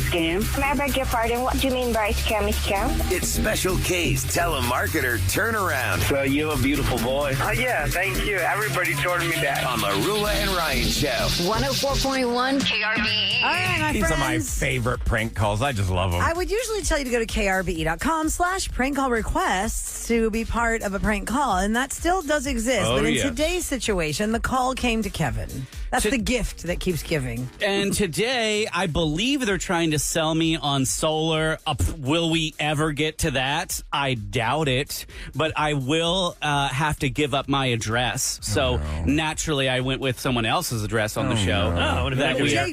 scam? I beg your pardon, what do you mean by scam is scam? It's Special K's Telemarketer Turnaround. So you have a beautiful voice. Oh, yeah, thank you. Everybody told me that. On the Rula and Ryan Show. 104.1 KRB. All right, my These friends. are my favorite prank calls. I just love them. I would usually tell you to go to krbe.com/prank call requests to be part of a prank call, and that still does exist. Oh, but in yes. today's situation, the call came to Kevin. That's the gift that keeps giving. And today, I believe they're trying to sell me on solar. Will we ever get to that? I doubt it. But I will have to give up my address. So naturally, I went with someone else's address on the show. That we are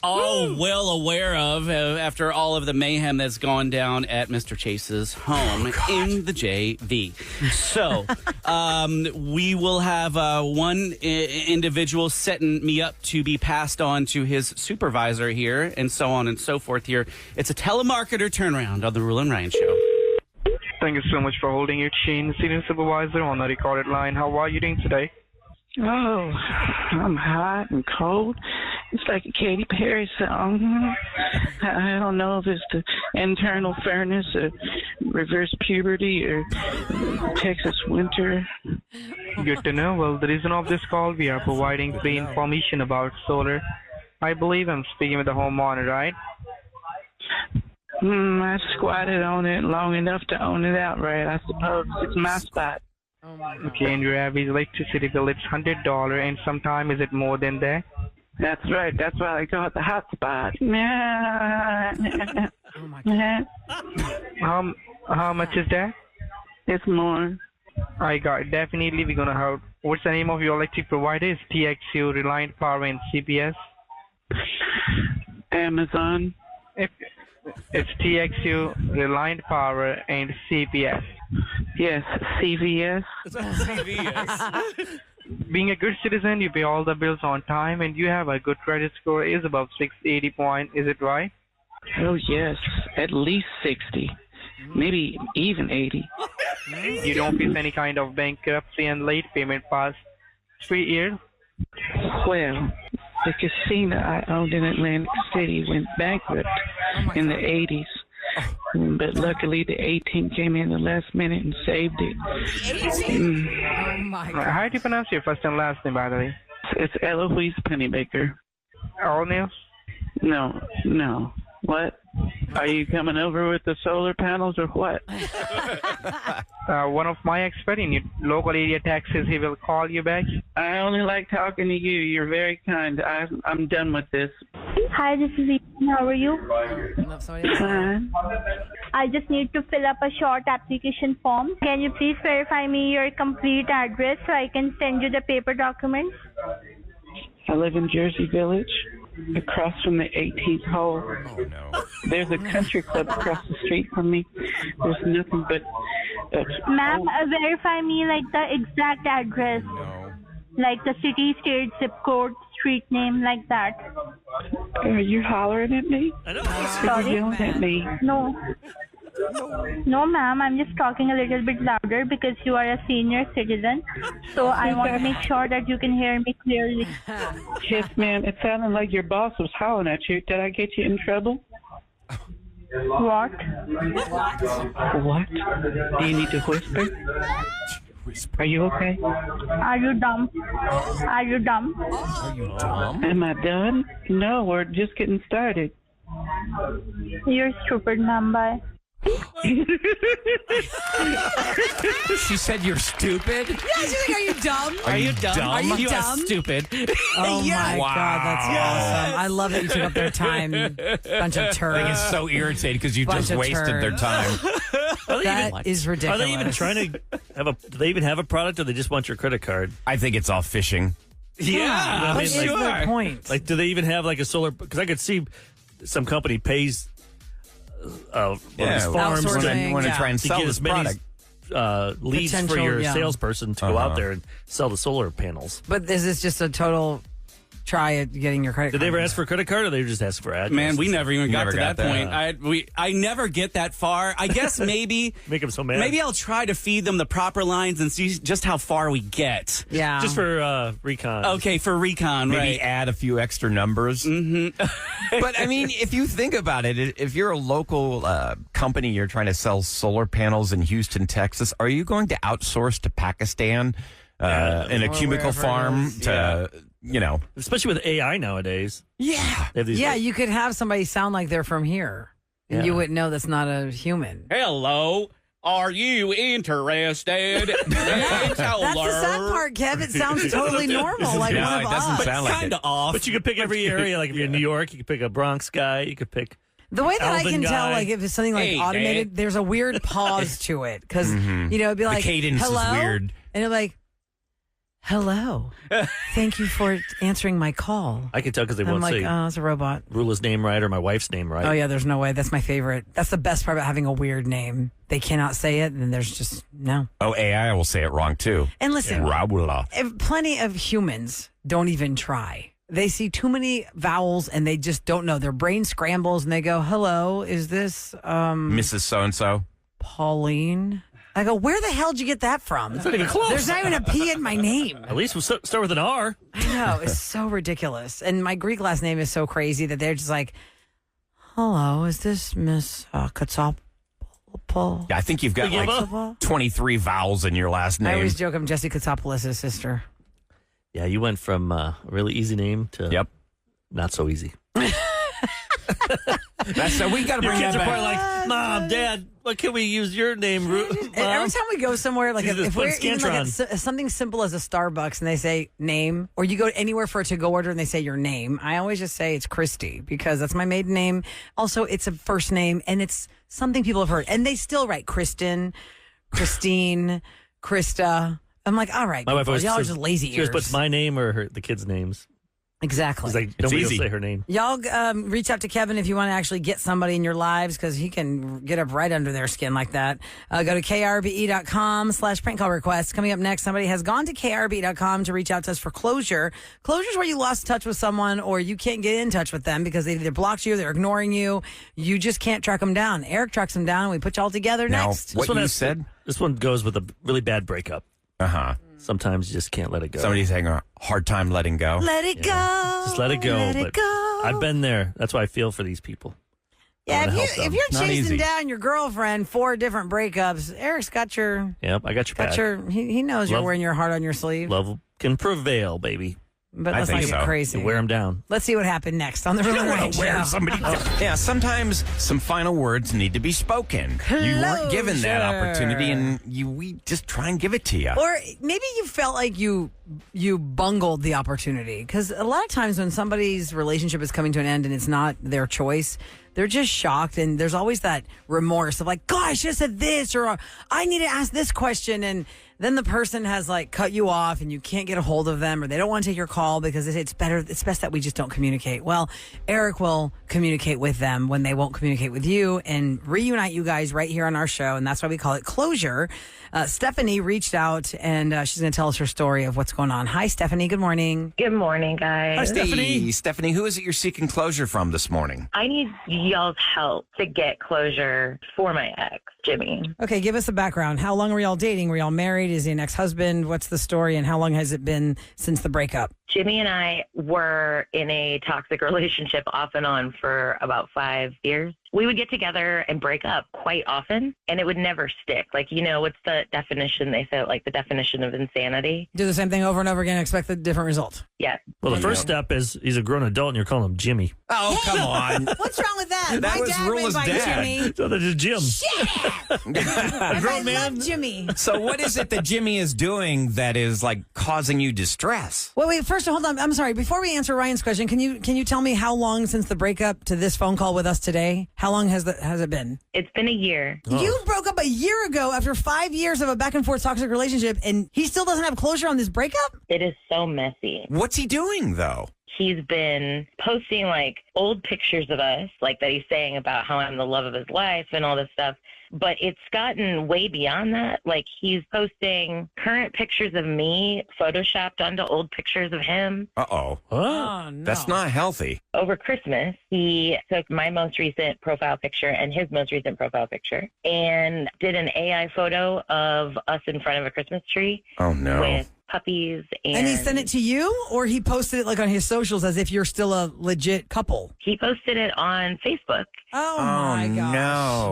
all well aware of after all of the mayhem that's gone down at Mr. Chase's home in the JV. So we will have one individual setting me up to be passed on to his supervisor here, and so on and so forth here. It's a telemarketer turnaround on the Rule and Ryan Show. Thank you so much for holding your chain, senior supervisor on the recorded line. How are you doing today? Oh, I'm hot and cold. It's like a Katy Perry song. I don't know if it's the internal furnace or reverse puberty or Texas winter. Good to know. Well, the reason of this call, we are providing free information about solar. I believe I'm speaking with the homeowner, right? I squatted on it long enough to own it outright, I suppose. It's my spot. Okay, and your average electricity bill is $100, and sometime is it more than that? That's right. That's why I call it the hot spot. How much is that? It's more. I got it. Definitely we're gonna have. What's the name of your electric provider? Is TXU, Reliant Power, and CPS? Amazon. It's TXU, Reliant Power, and CPS. Yes, CVS. Being a good citizen, you pay all the bills on time, and you have a good credit score is above 680 point. Is it right? Oh, yes. At least 60. Maybe even 80. You don't face any kind of bankruptcy and late payment past 3 years? Well, the casino I owned in Atlantic City went bankrupt in the 80s. But luckily, the 18 came in the last minute and saved it. Oh, my God. How do you pronounce your first and last name, by the way? It's Eloise Pennybaker. All nails? No. What? Are you coming over with the solar panels or what? One of my experts in your local area taxes, he will call you back. I only like talking to you. You're very kind. I'm done with this. Hi, this is Ethan. How are you? Fine. I just need to fill up a short application form. Can you please verify me your complete address so I can send you the paper documents? I live in Jersey Village, across from the 18th hole. Oh, no. There's a country club across the street from me. There's nothing but... Ma'am, verify me like the exact address. No. Like the city, state, zip code, street name, like that. Are you hollering at me? Are you yelling at me? No. No, ma'am. I'm just talking a little bit louder because you are a senior citizen. So I want to make sure that you can hear me clearly. Yes, ma'am. It sounded like your boss was hollering at you. Did I get you in trouble? What? What? Do you need to whisper? Are you okay? Are you dumb? Are you dumb? Are you dumb? Am I done? No, we're just getting started. You're stupid, ma'am. Bye. She said you're stupid? Yeah, she's like, are you dumb? Are you dumb? Are you are dumb? stupid. Oh, my Wow. God, that's awesome. I love that you took up their time. Bunch of turds. I think it's so irritated because you Bunch just of wasted their turds. time. That is ridiculous. Are they even trying to have a? Do they even have a product, or they just want your credit card? I think it's all phishing. Yeah, What is the point? Like, do they even have like a solar? Because I could see some company pays one of these farms Outsourcing, want to try and to sell get this as many product. leads for Potential, your yeah. salesperson to go out there and sell the solar panels. But is this just a total try getting your credit Did card. they ever ask for a credit card, or they just asked for address? Man, we never even got Never to got that that. point. I never get that far. I guess maybe Make them so mad. maybe I'll try to feed them the proper lines and see just how far we get. Yeah. Just for recon. Okay, for recon, Maybe right? add a few extra numbers. Mm-hmm. But I mean, if you think about it, if you're a local company, you're trying to sell solar panels in Houston, Texas, are you going to outsource to Pakistan in a Or cubicle wherever it farm is. to, Especially with AI nowadays. Yeah. They have these, Yeah, you could have somebody sound like they're from here. And Yeah. you wouldn't know that's not a human. Hello, are you interested? That's the sad part, Kev. It sounds totally normal, like No, one it of doesn't us. sound like Kind of it. off. But you could pick every area. Like if you're in New York, you could pick a Bronx guy. You could pick. The way that I Alvin can tell, guy. like, if it's something like Hey, automated, there's a weird pause to it. Because, it'd be like, cadence is hello? weird. And you're like, hello. Thank you for answering my call. I can tell because they I'm won't like, say oh, it's a robot. Rula's name right or my wife's name right. Oh, yeah, there's no way. That's my favorite. That's the best part about having a weird name. They cannot say it, and there's just no. Oh, AI will say it wrong, too. And listen, Raula. plenty of humans don't even try. They see too many vowels and they just don't know. Their brain scrambles and they go, hello, is this Mrs. So-and-so. Pauline? I go, where the hell did you get that from? It's not even close. There's not even a P in my name. At least we'll start with an R. I know. It's so ridiculous. And my Greek last name is so crazy that they're just like, hello, is this Miss Katsopoulos? Yeah, I think you've got Katsopoulos? 23 vowels in your last I name. always joke I'm Jesse Katsopoulos' sister. Yeah, you went from a really easy name to not so easy. That's we got to Your bring kids that are probably back. like, Mom, Dad, what can we use your name? And every time we go somewhere, like Jesus, if put we're even like Scantron. something simple as a Starbucks and they say name, or you go anywhere for a to-go order and they say your name, I always just say it's Christy because that's my maiden name. Also, it's a first name and it's something people have heard. And they still write Kristen, Christine, Krista. I'm like, all right, My wife always y'all are says- just lazy She always ears. puts my name or the kids' names. Exactly. It's like, nobody will easy. say her name. Y'all reach out to Kevin if you want to actually get somebody in your lives because he can get up right under their skin like that. Go to krbe.com/prank call requests. Coming up next, somebody has gone to krbe.com to reach out to us for closure. Closure is where you lost touch with someone or you can't get in touch with them because they either blocked you, they're ignoring you. You just can't track them down. Eric tracks them down and we put you all together Now, next. what one you has- said? This one goes with a really bad breakup. Uh-huh. Sometimes you just can't let it go. Somebody's having a hard time letting go. Let it go. Just let it go. Let it but go. I've been there. That's why I feel for these people. Yeah, wanna help if them. you're Not chasing easy. down your girlfriend 4 different breakups, Eric's got your Yep, I got your back. he knows you're Love- wearing your heart on your sleeve. Love can prevail, baby. But I let's not think get so. crazy. You wear them down. Let's see what happened next on the Real Right Show. Yeah, sometimes some final words need to be spoken. You weren't given that Closure. opportunity, and we just try and give it to you. Or maybe you felt like you bungled the opportunity because a lot of times when somebody's relationship is coming to an end and it's not their choice, they're just shocked and there's always that remorse of like, God, I should have said this or I need to ask this question, and then the person has like cut you off and you can't get a hold of them or they don't want to take your call because they say it's best that we just don't communicate. Well, Eric will communicate with them when they won't communicate with you and reunite you guys right here on our show, and that's why we call it Closure. Stephanie reached out and she's going to tell us her story of what's going on. Hi, Stephanie. Good morning. Good morning, guys. Hi, Stephanie. Stephanie, who is it you're seeking closure from this morning? I need y'all's help to get closure for my ex, Jimmy. Okay, give us a background. How long were y'all dating? Were y'all married? Is he an ex-husband? What's the story and how long has it been since the breakup? Jimmy and I were in a toxic relationship off and on for about 5 years. We would get together and break up quite often, and it would never stick. Like, you know, what's the definition? They say, like, the definition of insanity. Do the same thing over and over again and expect a different result. Yeah. Well, the first step is he's a grown adult and you're calling him Jimmy. Oh, come on. What's wrong with that? That My was dad went Rula's by dad. Jimmy. So that is Jim. A grown man. love Jimmy. So what is it that Jimmy is doing that is like causing you distress? Wait, first hold on. I'm sorry. Before we answer Ryan's question, can you tell me how long since the breakup to this phone call with us today? How long has it been? It's been a year. You broke up a year ago after 5 years of a back and forth toxic relationship, and he still doesn't have closure on this breakup? It is so messy. What's he doing though? he's been posting like old pictures of us, like that he's saying about how I'm the love of his life and all this stuff. But it's gotten way beyond that. Like, he's posting current pictures of me photoshopped onto old pictures of him. Uh-oh. Oh, no. That's not healthy. Over Christmas, he took my most recent profile picture and his most recent profile picture and did an AI photo of us in front of a Christmas tree. Oh, no. With puppies. And he sent it to you, or he posted it like on his socials as if you're still a legit couple? He posted it on Facebook. Oh my gosh. No.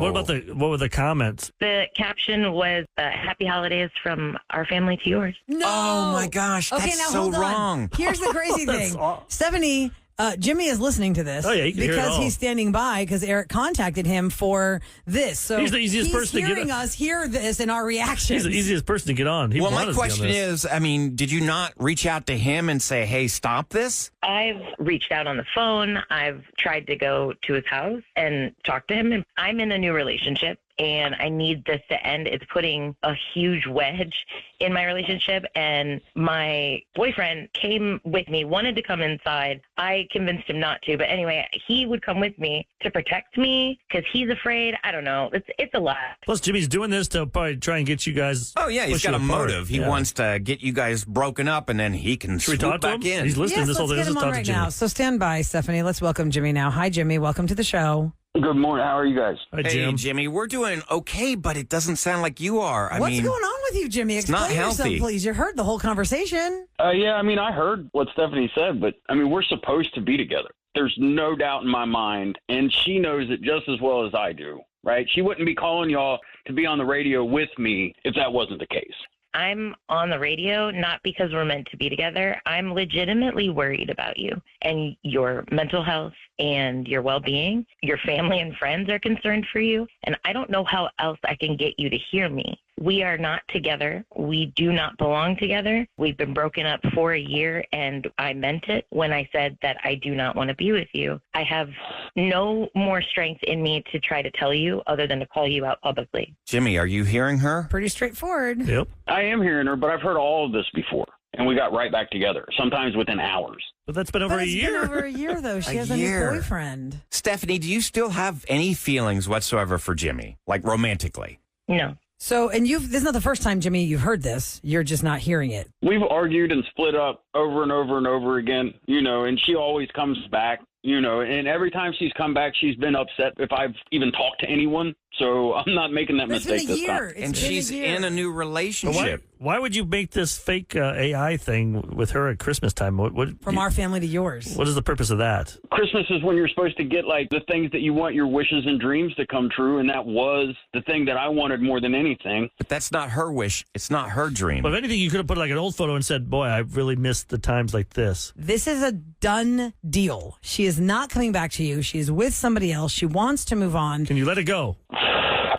What were the comments? The caption was, happy holidays from our family to yours. No. Oh my gosh, Okay, that's now so hold on. wrong. Here's the crazy That's thing. aw- Stephanie, Jimmy is listening to this Oh, yeah, he can hear it because all. he's standing by because Eric contacted him for this. So He's the easiest person to get hearing us hear this in our reactions. He's the easiest person to get on. He Well, wanted my to be on question this. is, I mean, did you not reach out to him and say, hey, stop this? I've reached out on the phone. I've tried to go to his house and talk to him. And I'm in a new relationship and I need this to end. It's putting a huge wedge in my relationship. And my boyfriend came with me, wanted to come inside. I convinced him not to. But anyway, he would come with me to protect me because he's afraid. I don't know. It's a lot. Plus, Jimmy's doing this to probably try and get you guys. Oh, yeah, he's push got a you apart. motive. He Yeah. wants to get you guys broken up, and then he can Should we swoop talk to back him? in. He's listening to Yes, this whole let's thing. get him Let's on talk to right Jimmy. now. So stand by, Stephanie. Let's welcome Jimmy now. Hi, Jimmy. Welcome to the show. Good morning. How are you guys? Hi, Hey, Jim. Jimmy, we're doing okay, but it doesn't sound like you are. I What's mean, going on with you, Jimmy? it's not Explain yourself, healthy. please. You heard the whole conversation. Yeah, I mean, I heard what Stephanie said, but I mean, we're supposed to be together. There's no doubt in my mind, and she knows it just as well as I do, right? She wouldn't be calling y'all to be on the radio with me if that wasn't the case. I'm on the radio not because we're meant to be together. I'm legitimately worried about you and your mental health and your well-being. Your family and friends are concerned for you, and I don't know how else I can get you to hear me. We are not together. We do not belong together. We've been broken up for a year, and I meant it when I said that I do not want to be with you. I have no more strength in me to try to tell you other than to call you out publicly. Jimmy, are you hearing her? Pretty straightforward. Yep. I am hearing her, but I've heard all of this before, and we got right back together, sometimes within hours. But that's been over But a it's year. been over a year, though. She has a year. new boyfriend. Stephanie, do you still have any feelings whatsoever for Jimmy, like romantically? No. So, and this is not the first time, Jimmy, you've heard this. You're just not hearing it. We've argued and split up over and over and over again, and she always comes back, and every time she's come back, she's been upset if I've even talked to anyone. So I'm not making that It's mistake been a this year. time. It's And been she's a year. in a new But relationship. why would you make this fake AI thing with her at Christmas time? From our family to yours. What is the purpose of that? Christmas is when you're supposed to get like the things that you want your wishes and dreams to come true, and that was the thing that I wanted more than anything. But that's not her wish. It's not her dream. But if anything, you could have put like an old photo and said, "Boy, I really missed the times like this." This is a done deal. She is not coming back to you. She is with somebody else. She wants to move on. Can you let it go?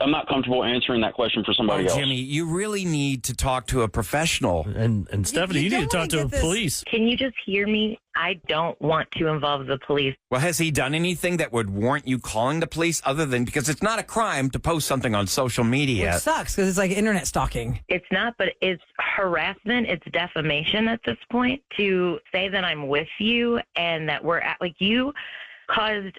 I'm not comfortable answering that question for somebody else. Jimmy, you really need to talk to a professional. And Stephanie, you need to don't talk wanna to get this- police. Can you just hear me? I don't want to involve the police. Well, has he done anything that would warrant you calling the police other than because it's not a crime to post something on social media? Which sucks because it's like internet stalking. It's not, but it's harassment. It's defamation at this point to say that I'm with you and that we're at, like, you caused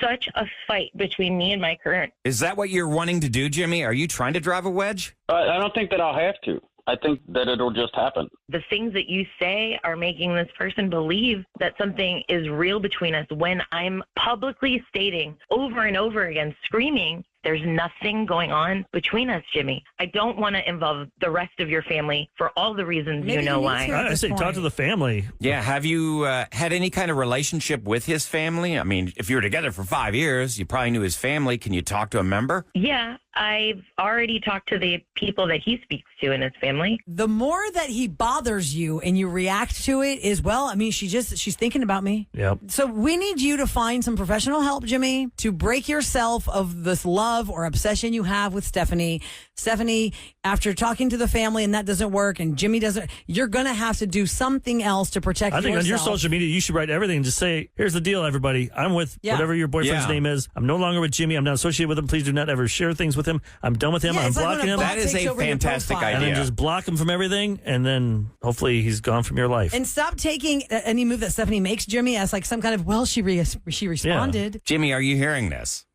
such a fight between me and my current. Is that what you're wanting to do, Jimmy? Are you trying to drive a wedge? I don't think that I'll have to. I think that it'll just happen. The things that you say are making this person believe that something is real between us when I'm publicly stating over and over again, screaming, there's nothing going on between us, Jimmy. I don't want to involve the rest of your family for all the reasons Maybe you know you need why. to. I say talk to the family. Yeah. Have you had any kind of relationship with his family? I mean, if you were together for 5 years, you probably knew his family. Can you talk to a member? Yeah, I've already talked to the people that he speaks to in his family. The more that he bothers you and you react to it is, well, I mean, she's thinking about me. Yep. So we need you to find some professional help, Jimmy, to break yourself of this love or obsession you have with Stephanie. Stephanie, after talking to the family and that doesn't work and Jimmy doesn't, you're going to have to do something else to protect I think yourself. on your social media, you should write everything and just say, here's the deal, everybody. I'm with Yeah. whatever your boyfriend's Yeah. name is. I'm no longer with Jimmy. I'm not associated with him. Please do not ever share things with with him. I'm done with him. Yeah, I'm it's like blocking when a him. bot That is takes a over your fantastic profile. And idea. then just block him from everything, and then hopefully he's gone from your life. And stop taking any move that Stephanie makes, Jimmy, as like some kind of, well, she responded. Jimmy, are you hearing this?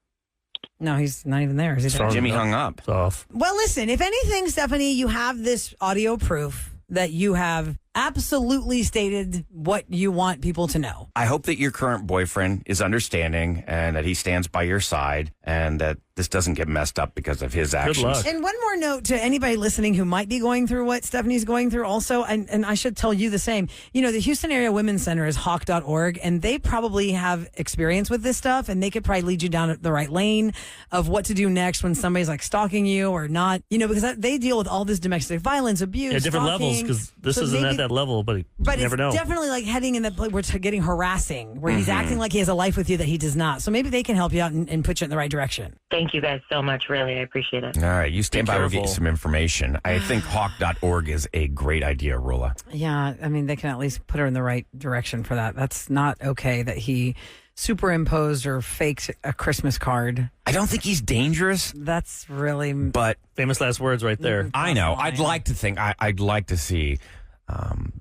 No, he's not even there. Is he there? Jimmy hung up. It's off. Well, listen, if anything, Stephanie, you have this audio proof that you have absolutely stated what you want people to know. I hope that your current boyfriend is understanding and that he stands by your side and that this doesn't get messed up because of his actions. luck. And one more note to anybody listening who might be going through what Stephanie's going through also, and I should tell you the same. You know, the Houston Area Women's Center is hawk.org, and they probably have experience with this stuff, and they could probably lead you down the right lane of what to do next when somebody's like stalking you or not, you know, because they deal with all this domestic violence, abuse, Yeah, different stalking. levels, because this So isn't maybe- at that level, but you But never it's know. definitely like heading in the place where it's getting harassing, where he's acting like he has a life with you that he does not. So maybe they can help you out and put you in the right direction. Thank you guys so much. Really, I appreciate it. All right, you stand Be by. We'll get you careful. some information. I think hawk.org is a great idea, Rula. Yeah, I mean, they can at least put her in the right direction for that. That's not okay that he superimposed or faked a Christmas card. I don't think he's dangerous, That's really. but Famous last words right there. I know. I'd like to think, I'd like to see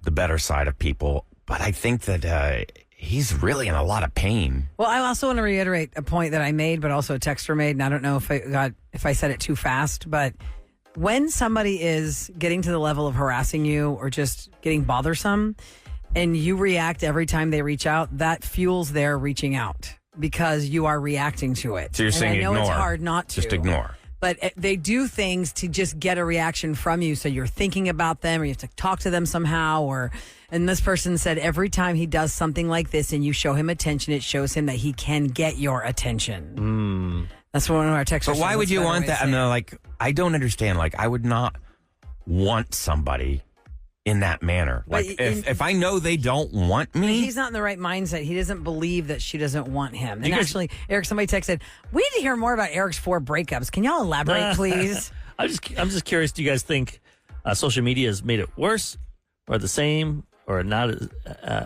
the better side of people, but I think that he's really in a lot of pain. Well, I also want to reiterate a point that I made, but also a texter made, and I don't know if I said it too fast, but when somebody is getting to the level of harassing you or just getting bothersome, and you react every time they reach out, that fuels their reaching out because you are reacting to it. So you're And saying I know ignore. it's hard not to. Just ignore. But they do things to just get a reaction from you. So you're thinking about them or you have to talk to them somehow. And this person said every time he does something like this and you show him attention, it shows him that he can get your attention. That's one of our texters. But why would you want that? I mean, like, I don't understand. Like, I would not want somebody in that manner. But Like, if I know they don't want me, He's not in the right mindset. He doesn't believe that she doesn't want him. And You guys- actually, Eric, somebody texted, we need to hear more about Eric's 4 breakups. Can y'all elaborate, please? I'm just curious. Do you guys think social media has made it worse, or the same, or not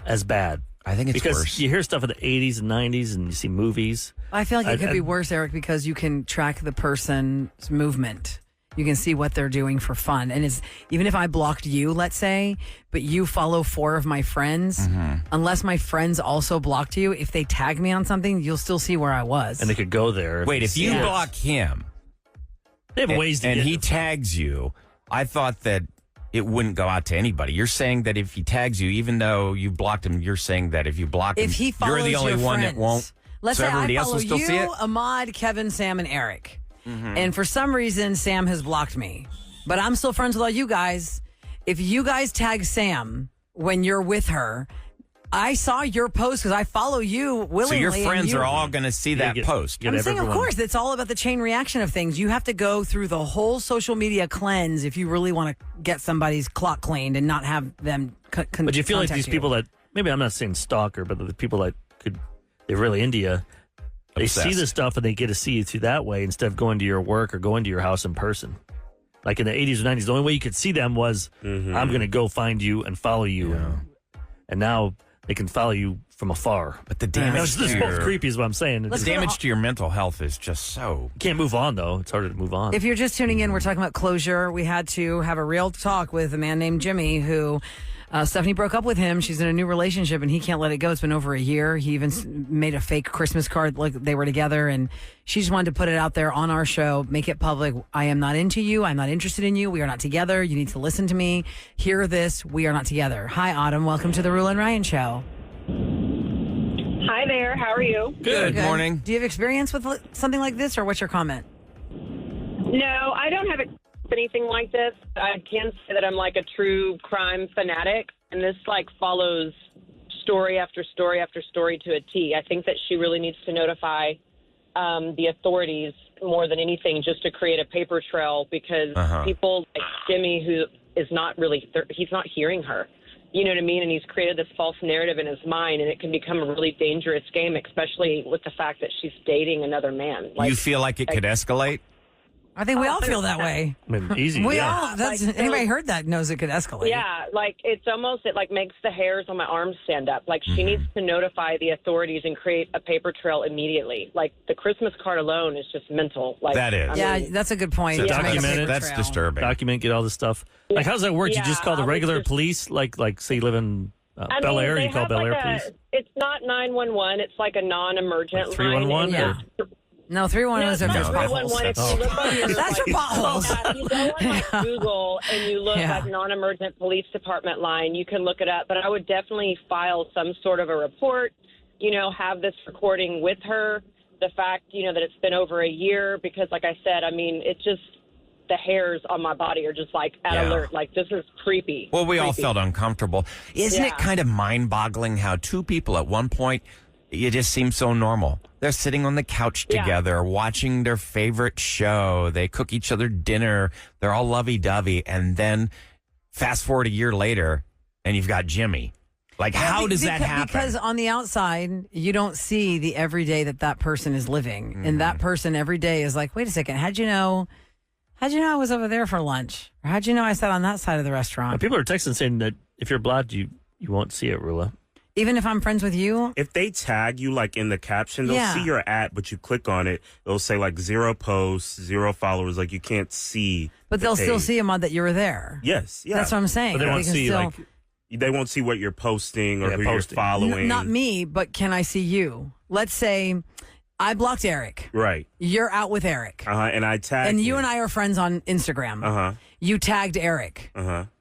as bad? I think it's because worse. you hear stuff in the 80s and 90s, and you see movies. I feel like it could I- be worse, Eric, because you can track the person's movement. You can see what they're doing for fun. And it's even if I blocked you, let's say, but you follow 4 of my friends, unless my friends also blocked you, if they tag me on something, you'll still see where I was. And they could go there. wait, if you Yeah. block him They have ways to and get he tags you, I thought that it wouldn't go out to anybody. You're saying that if he tags you, even though you blocked him, you're saying that if you block him, if he follows you're the only your one friends, that won't. Let's so say everybody I else follow will still you, see it? Ahmad, Kevin, Sam, and Eric. And for some reason, Sam has blocked me. But I'm still friends with all you guys. If you guys tag Sam when you're with her, I saw your post because I follow you willingly. So your and friends you- are all going to see that post. I'm saying, of course, it's all about the chain reaction of things. You have to go through the whole social media cleanse if you really want to get somebody's clock cleaned and not have them. But you feel like these people that maybe I'm not saying stalker, but the people that they're really into you. They see Obsessed. the stuff and they get to see you through that way instead of going to your work or going to your house in person. Like in the 80s or 90s, the only way you could see them was I'm going to go find you and follow you. And now they can follow you from afar. But the damage This to is both your, creepy is what I'm saying. the damage to your mental health is just so. You can't move on, though. It's harder to move on. If you're just tuning in, we're talking about closure. We had to have a real talk with a man named Jimmy who Stephanie broke up with him. She's in a new relationship and he can't let it go. It's been over a year. He even made a fake Christmas card like they were together, and she just wanted to put it out there on our show, make it public. I am not into you. I'm not interested in you. We are not together. You need to listen to me. Hear this. We are not together. Hi, Autumn. Welcome to the Rule and Ryan Show. Hi there. How are you? Good morning. Do you have experience with something like this, or what's your comment? No, I don't have anything like this. I can say that I'm like a true crime fanatic, and this like follows story after story after story to a T. I think that she really needs to notify the authorities more than anything, just to create a paper trail, because people like Jimmy, who is not really, he's not hearing her. You know what I mean? And he's created this false narrative in his mind, and it can become a really dangerous game, especially with the fact that she's dating another man. You feel like it could escalate? I think we all feel that way. I mean, easy. We yeah. all. That's Like, so- anybody heard that knows it could escalate. Yeah, like it makes the hairs on my arms stand up. Like she needs to notify the authorities and create a paper trail immediately. Like the Christmas card alone is just mental. Like That is. Yeah, that's a good point. So To make a document paper it. That's trail. disturbing. Document, get all this stuff. Like, how does that work? You just call the I was regular just- police? Like say you live in I Bel mean, Air, they you call have Bel Air like police? It's not 911. It's like a non-emergent Like 311? line. Yeah. No, 311 is if there's not potholes. 311. If you look on your, That's your potholes. Yeah, if you go on like Google and you look Yeah. like non-emergent police department line, you can look it up. But I would definitely file some sort of a report. Have this recording with her. The fact that it's been over a year, because like I said, I mean, it just the hairs on my body are just like at alert. Like this is creepy. Well, we all Creepy. felt uncomfortable. Isn't it Yeah. kind of mind-boggling how two people at one point, it just seems so normal. They're sitting on the couch Yeah. together, watching their favorite show. They cook each other dinner. They're all lovey-dovey. And then fast forward a year later, and you've got Jimmy. Like, how does that happen? Because on the outside, you don't see the everyday that person is living. And that person every day is like, wait a second, how'd you know I was over there for lunch? Or how'd you know I sat on that side of the restaurant? People are texting saying that if you're blocked, you won't see it, Rula. Even if I'm friends with you? If they tag you like in the caption, they'll Yeah. see your ad, but you click on it, it'll say like 0 posts, 0 followers. Like you can't see. But the they'll still page. see Ahmad that you were there. Yes, yeah. That's what I'm saying. But they They won't can see still- they won't see what you're posting or who you're following. Not me, but can I see you? Let's say I blocked Eric. Right. You're out with Eric. And I tagged And you and I are friends on Instagram. You tagged Eric.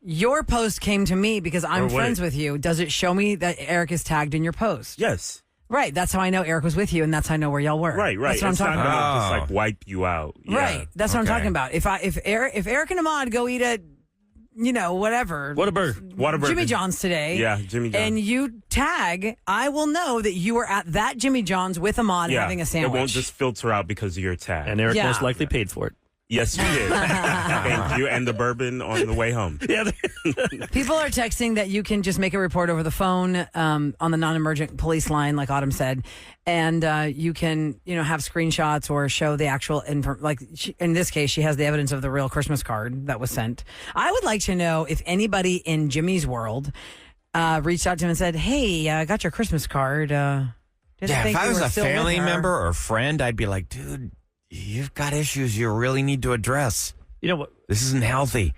Your post came to me because I'm Or what friends it- with you. Does it show me that Eric is tagged in your post? Yes. Right. That's how I know Eric was with you, and that's how I know where y'all were. Right. That's what It's I'm talking not about. gonna just like wipe you out. Yeah. Right. That's what I'm talking about. If Eric and Ahmad go eat at whatever. Whataburger. Jimmy John's today. Yeah, Jimmy John's. And you tag, I will know that you were at that Jimmy John's with Ahmad having a sandwich. It won't just filter out because of your tag. And Eric most likely paid for it. Yes, you did. Thank you. And the bourbon on the way home. Yeah. People are texting that you can just make a report over the phone on the non-emergent police line, like Autumn said, and you can, have screenshots or show the actual in this case, she has the evidence of the real Christmas card that was sent. I would like to know if anybody in Jimmy's world reached out to him and said, "Hey, I got your Christmas card." If I was a family member or friend, I'd be like, dude, you've got issues you really need to address. You know what? This isn't healthy.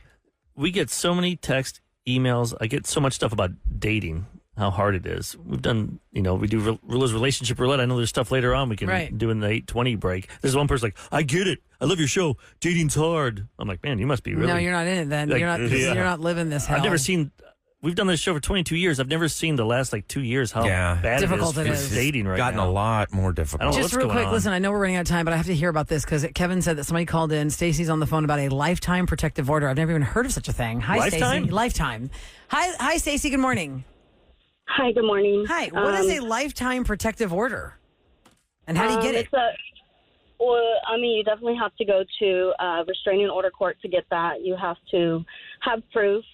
We get so many text, emails. I get so much stuff about dating, how hard it is. We've done, we do Rula's relationship roulette. I know there's stuff later on we can do in the 8:20 break. There's one person like, I get it. I love your show. Dating's hard. I'm like, man, you must be really. No, you're not in it then. Like, You're not living this hell. I've never seen. We've done this show for 22 years. I've never seen the last 2 years how bad difficult it is. Dating right gotten now. a lot more difficult. Just real quick, listen, I know we're running out of time, but I have to hear about this because Kevin said that somebody called in. Stacy's on the phone about a lifetime protective order. I've never even heard of such a thing. Hi, Lifetime? Stacy. Lifetime. Hi, Stacy. Good morning. Hi, good morning. Hi. What is a lifetime protective order? And how do you get it? You definitely have to go to restraining order court to get that. You have to have proof,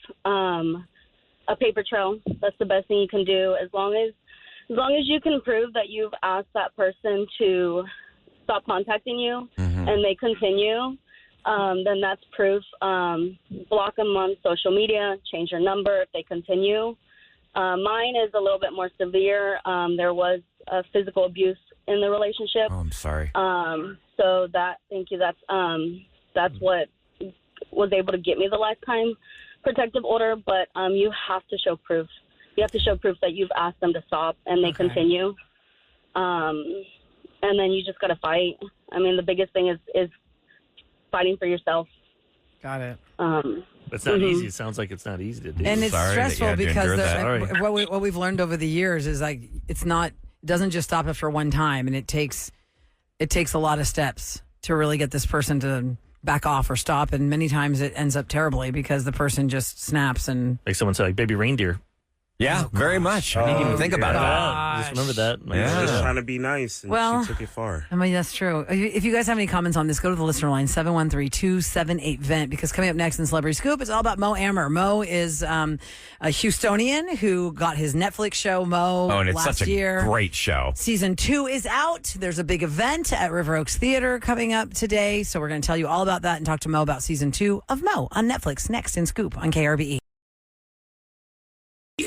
a paper trail. That's the best thing you can do. As long as you can prove that you've asked that person to stop contacting you and they continue, then that's proof. Block them on social media, change your number if they continue. Mine is a little bit more severe. There was physical abuse in the relationship. Oh, I'm sorry. So thank you. That's what was able to get me the lifetime protective order. But you have to show proof. You have to show proof that you've asked them to stop and they continue. And then you just got to fight. I mean, the biggest thing is fighting for yourself. Got it. It's not easy. It sounds like it's not easy to do. And it's stressful because Sorry. what we've learned over the years is it doesn't just stop after one time, and it takes a lot of steps to really get this person to back off or stop, and many times it ends up terribly because the person just snaps and like someone said, like baby reindeer. Yeah, very much. I didn't even think about that. Just remember that. Just trying to be nice, and she took it far. I mean, that's true. If you guys have any comments on this, go to the listener line, 713-278-VENT, because coming up next in Celebrity Scoop, it's all about Mo Amer. Mo is a Houstonian who got his Netflix show, Mo, and it's last such a year. great show. Season 2 is out. There's a big event at River Oaks Theater coming up today, so we're going to tell you all about that and talk to Mo about Season 2 of Mo on Netflix next in Scoop on KRBE.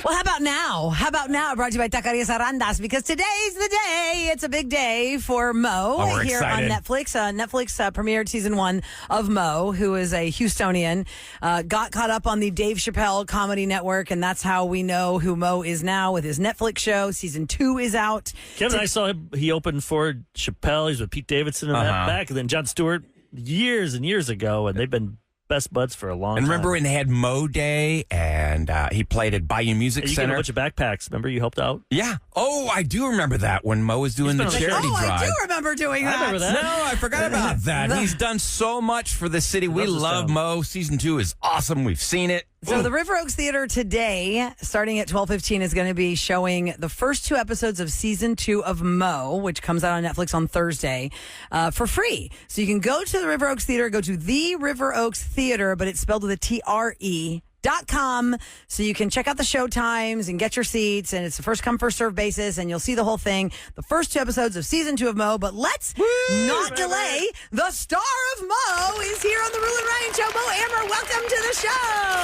Well, how about now? How about now? Brought to you by Taquerias Arandas, because today's the day. It's a big day for Mo here excited. on Netflix. Netflix premiered season 1 of Mo, who is a Houstonian. Got caught up on the Dave Chappelle Comedy Network, and that's how we know who Mo is now with his Netflix show. Season 2 is out. Kevin, I saw him. He opened for Chappelle. He's with Pete Davidson and that back, and then Jon Stewart years and years ago, and they've been best buds for a long time. And remember when they had Mo Day, and he played at Bayou Music you Center? Got a bunch of backpacks. Remember you helped out? Yeah. Oh, I do remember that when Mo was doing the charity drive. I do remember doing that. I remember that. No, I forgot about that. He's done so much for the city. We love Mo. Season 2 is awesome. We've seen it. So the River Oaks Theater today, starting at 12:15, is going to be showing the first 2 episodes of season 2 of Mo, which comes out on Netflix on Thursday, for free. So you can go to the River Oaks Theater, go to the River Oaks Theater, but it's spelled with a TRE.com, so you can check out the show times and get your seats, and it's a first come first serve basis, and you'll see the whole thing, the first 2 episodes of season 2 of Mo. But let's not delay. The star of Mo is here on the Rule and Ryan Show. Mo Amer, welcome to the show.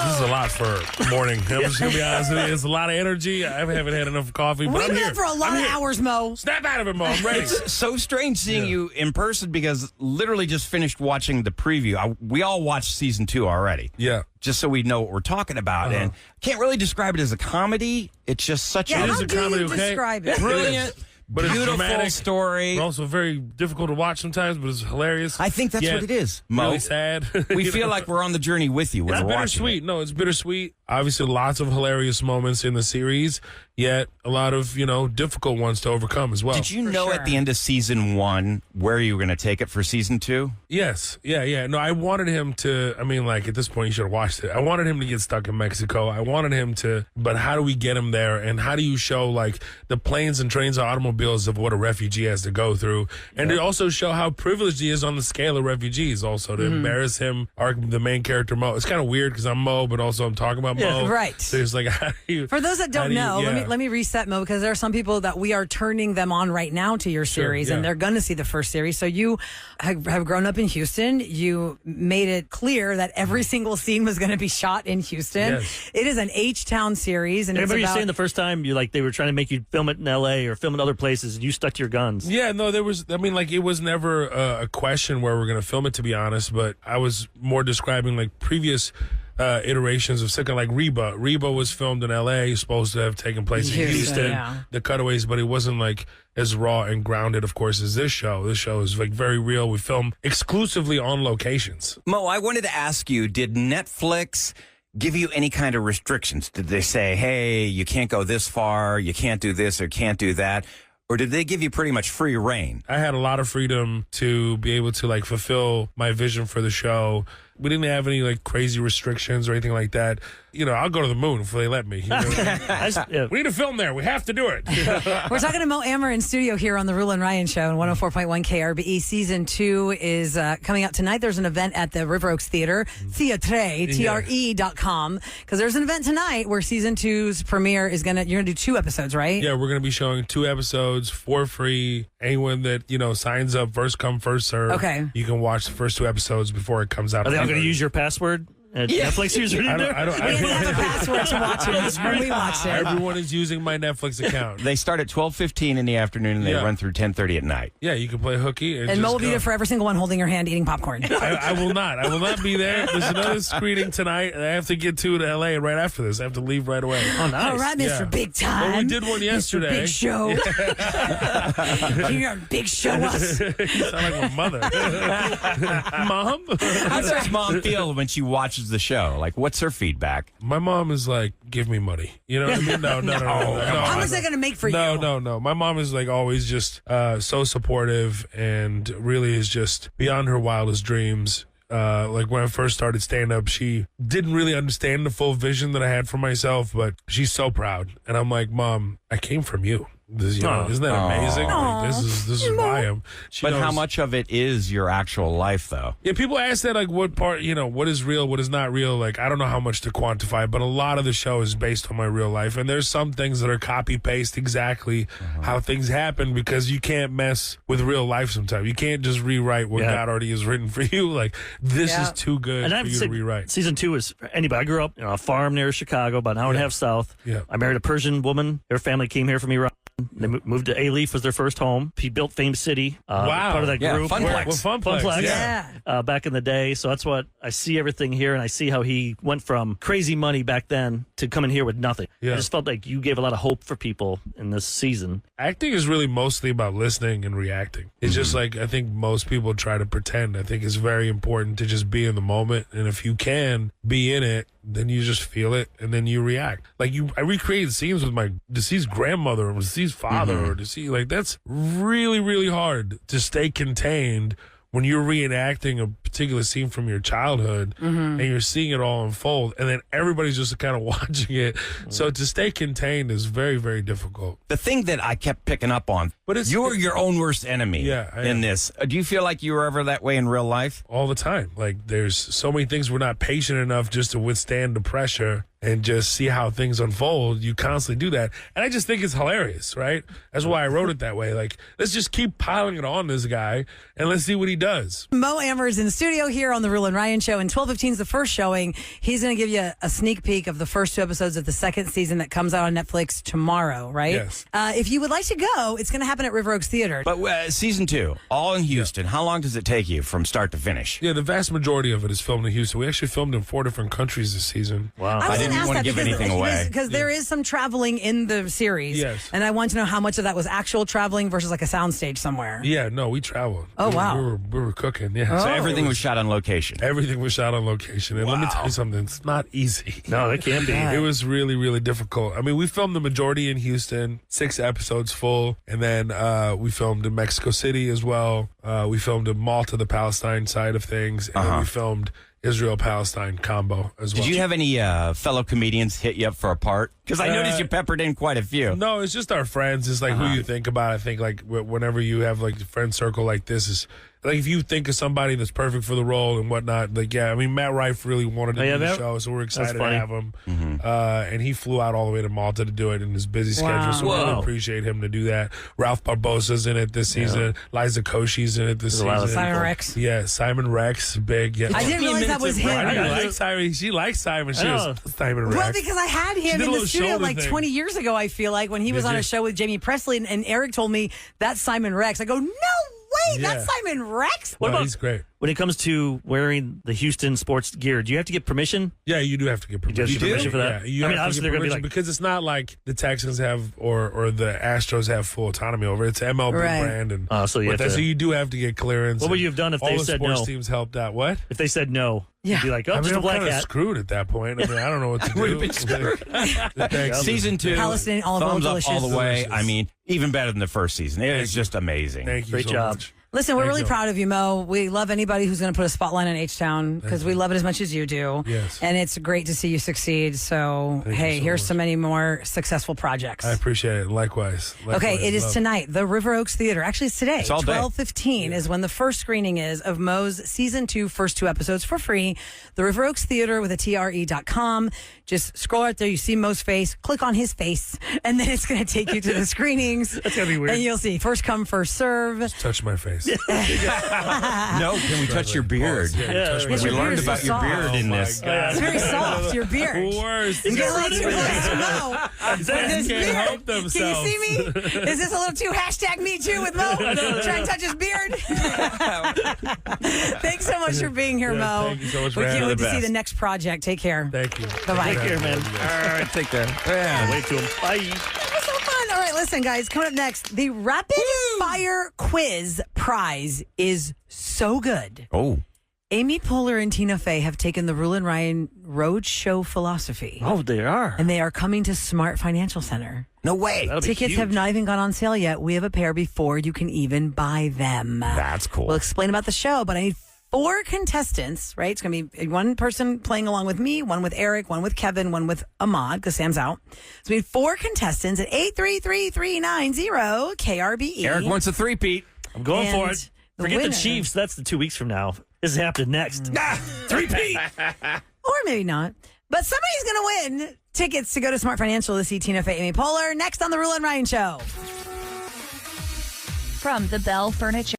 This is a lot for morning. I'm just gonna be honest with you. It's a lot of energy. I haven't had enough coffee, but We've I'm been here. up for a lot of hours, Mo. Snap out of it, Mo. I'm ready. It's so strange seeing you in person, because literally just finished watching the preview. We all watched season 2 already. Yeah. Just so we know what we're talking about. And can't really describe it as a comedy. It's just such Yeah, a... how do you describe it? Brilliant. But it's beautiful dramatic, story. but also very difficult to watch sometimes, but it's hilarious. I think that's what it is, Mo. Really sad. We feel like we're on the journey with you when It's we're watching bittersweet. it. No, it's bittersweet. Obviously, lots of hilarious moments in the series, yet a lot of, difficult ones to overcome as well. Did you know at the end of season 1 where you were going to take it for season 2? Yes. Yeah. No, I wanted him to, at this point, you should have watched it. I wanted him to get stuck in Mexico. I wanted him to, but how do we get him there? And how do you show, the planes and trains and automobiles of what a refugee has to go through? And to also show how privileged he is on the scale of refugees, also to embarrass him, the main character, Mo. It's kind of weird because I'm Mo, but also I'm talking about Mo. Right. So it's how do you... For those that don't know, let me reset, Mo, because there are some people that we are turning them on right now to your series, and they're going to see the first series. So you have grown up in Houston. You made it clear that every single scene was going to be shot in Houston. Yes. It is an H-Town series. And remember you saying the first time they were trying to make you film it in L.A. or film in other places, and you stuck to your guns. Yeah, no, there was, it was never a question where we're going to film it, to be honest, but I was more describing previous iterations of something like Reba. Reba was filmed in L.A., supposed to have taken place in Houston, the cutaways, but it wasn't as raw and grounded, of course, as this show. This show is very real. We film exclusively on locations. Mo, I wanted to ask you, did Netflix give you any kind of restrictions? Did they say, hey, you can't go this far, you can't do this or can't do that? Or did they give you pretty much free reign? I had a lot of freedom to be able to fulfill my vision for the show. We didn't have any crazy restrictions or anything like that. I'll go to the moon if they let me. We need to film there. We have to do it. We're talking to Mo Amer in studio here on the Rule and Ryan Show on 104.1 KRBE. Season 2 is coming out tonight. There's an event at the River Oaks Theater, Theatre, TRE.com, because there's an event tonight where season 2's premiere is you're going to do 2 episodes, right? Yeah, we're going to be showing 2 episodes for free. Anyone that, signs up, first come, first serve. Okay. You can watch the first 2 episodes before it comes out. Are they all going to use your password? Netflix user? I don't we didn't have a password to watch it when we watched it. Everyone is using my Netflix account. They start at 12:15 in the afternoon and they run through 10:30 at night. Yeah, you can play hooky. And Mo will be there for every single one holding your hand eating popcorn. I will not. I will not be there. There's another screening tonight, and I have to get to LA right after this. I have to leave right away. Oh, nice. All right, Mr. Big Time. Well, we did one yesterday. Mr. Big Show. You're Big Show us. You sound like my mother. Mom? How does Mom feel when she watches the show? What's her feedback? My mom is give me money. You know what I mean? No. How much are they going to make for you? No. My mom is always just so supportive and really is just beyond her wildest dreams. like when I first started stand-up, she didn't really understand the full vision that I had for myself, but she's so proud. And I'm like, Mom, I came from you. This, isn't that amazing? Like, this is why I'm. But how much of it is your actual life, though? Yeah, people ask that, like, what part, what is real, what is not real. Like, I don't know how much to quantify, but a lot of the show is based on my real life. And there's some things that are copy-paste exactly how things happen because you can't mess with real life sometimes. You can't just rewrite what God already has written for you. Like, this is too good for you to rewrite. Season 2 is for anybody. I grew up on a farm near Chicago, about an hour and a half south. Yeah. I married a Persian woman. Her family came here from Iran. They moved to A-Leaf, was their first home. He built Fame City. Part of that group. Funplex. Back in the day. So that's what I see everything here, and I see how he went from crazy money back then to coming here with nothing. Yeah. I just felt like you gave a lot of hope for people in this season. Acting is really mostly about listening and reacting. It's just like, I think most people try to pretend. I think it's very important to just be in the moment. And if you can be in it, then you just feel it and then you react. Like I recreated scenes with my deceased grandmother or deceased father or deceased, like that's really, really hard to stay contained when you're reenacting a particular scene from your childhood and you're seeing it all unfold, and then everybody's just kind of watching it. So to stay contained is very, very difficult. The thing that I kept picking up on, you're your own worst enemy in this. Do you feel like you were ever that way in real life? All the time. Like there's so many things we're not patient enough just to withstand the pressure and just see how things unfold. You constantly do that. And I just think it's hilarious, right? That's why I wrote it that way. Like, let's just keep piling it on this guy and let's see what he does. Mo Amer is in the studio here on the Real and Ryan show, and 12:15 is the first showing. He's going to give you a sneak peek of the first 2 episodes of the second season that comes out on Netflix tomorrow, right? Yes. If you would like to go, it's going to happen at River Oaks Theater. But season 2, all in Houston, how long does it take you from start to finish? Yeah, the vast majority of it is filmed in Houston. We actually filmed in 4 different countries this season. Wow. I didn't want to give anything away. Because there is some traveling in the series. Yes. And I want to know how much of that was actual traveling versus like a soundstage somewhere. Yeah, no, we traveled. Oh, wow. We were cooking, yeah. So everything was shot on location. Everything was shot on location. And let me tell you something, it's not easy. No, it can be. It was really, really difficult. I mean, we filmed the majority in Houston, 6 episodes full. And then we filmed in Mexico City as well. We filmed in Malta, the Palestine side of things. And then we filmed Israel-Palestine combo as well. Did you have any fellow comedians hit you up for a part? Because I noticed you peppered in quite a few. No, it's just our friends. It's like who you think about. I think like whenever you have like a friend circle like this is like if you think of somebody that's perfect for the role and whatnot. Like I mean Matt Rife really wanted to do the show, so we're excited to have him. And he flew out all the way to Malta to do it in his busy schedule. So we really appreciate him to do that. Ralph Barbosa's in it this season. Liza Koshy's in it this season. Simon Rex. Yeah, Simon Rex, big. Yeah. I didn't realize that was him. I like Simon. She likes Simon. She was Simon Rex. Well, because I had him in the studio like 20 years ago, I feel like, when he was on a show with Jamie Presley, and Eric told me that's Simon Rex. I go, no way, that's Simon Rex? What about, he's great. When it comes to wearing the Houston sports gear, do you have to get permission? Yeah, you do have to get permission. You do have to get permission for that? Yeah, you have to get permission because it's not like the Texans have or the Astros have full autonomy over it. It's MLB brand. And so you do have to get clearance. What would you have done if they said no? All the sports teams helped out. What? If they said no? You'd be like, I'm just a black kind of hat. screwed at that point. I mean, I don't know what to do. Would have been screwed. Season 2, Palestinian olive oil, thumbs up delicious. all the way. Delicious. I mean, even better than the first season. It is just amazing. Thank you. Great so job. much. Listen, we're Thank really you. proud of you, Mo. We love anybody who's going to put a spotlight on H-Town because we love it as much as you do. Yes. And it's great to see you succeed. So, hey, here's so many more successful projects. I appreciate it. Likewise. Okay, it is tonight. The River Oaks Theater. Actually, it's today. It's all day. 12:15 is when the first screening is of Mo's season 2 first 2 episodes for free. The River Oaks Theater with a TRE.com. Just scroll right there. You see Mo's face. Click on his face, and then it's going to take you to the screenings. That's going to be weird. And you'll see first come, first serve. Just touch my face. No, can we touch your beard? Touch my We learned about your beard in this. It's very soft, your beard. Worse. You get like too close to Mo. With this beard. help Can you themselves. see me? Is this a little too #MeToo with Mo? Try and touch his beard. Thanks so much for being here, Mo. Thank you so much for We can't having wait me. to see the next project. Take care. Thank you. Bye-bye. Take care, man. All right, take care. Wait to him. Bye. That was so fun. All right, listen, guys. Coming up next, the Rapid Fire Quiz prize is so good. Oh. Amy Poehler and Tina Fey have taken the Rule and Ryan Road Show philosophy. Oh, they are. And they are coming to Smart Financial Center. No way. Tickets have not even gone on sale yet. We have a pair before you can even buy them. That's cool. We'll explain about the show, but I need 4 contestants, right? It's going to be one person playing along with me, one with Eric, one with Kevin, one with Ahmad, because Sam's out. So we have 4 contestants at 833-390 KRBE. Eric wants a 3-peat. I'm going And for it. Forget the Chiefs. That's the 2 weeks from now. This is happening next. 3-peat. Or maybe not. But somebody's going to win tickets to go to Smart Financial to see Tina Fey, Amy Poehler next on The Rule and Ryan Show. From the Bell Furniture